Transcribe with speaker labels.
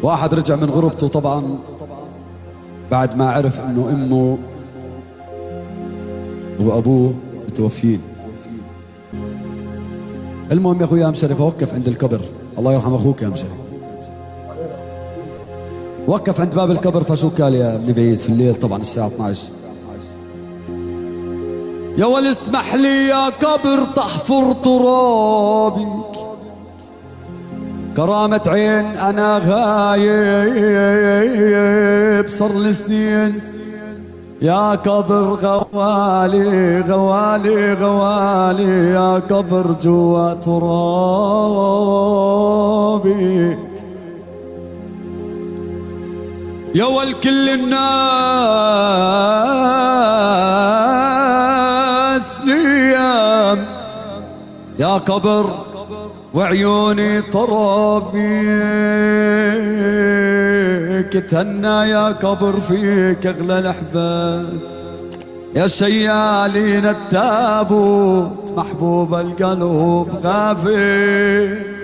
Speaker 1: واحد رجع من غربته طبعا بعد ما عرف انه امه وابوه متوفيين. المهم يا اخوي يا مشرف اوقف عند القبر، الله يرحم اخوك يا مشرف. وقف عند باب القبر، فشو قال يا ابن بعيد في الليل طبعا الساعة 12؟ يا ولي اسمح لي يا قبر تحفر ترابك، كرامة عين أنا غايب صار لي سنين، يا قبر غوالي غوالي غوالي يا قبر جوا ترابك. يا والكل الناس نيام يا قبر وعيوني طرابيك، تهنى يا قبر فيك اغلى الاحباب، يا شيالين التابوت محبوب القلب غافي.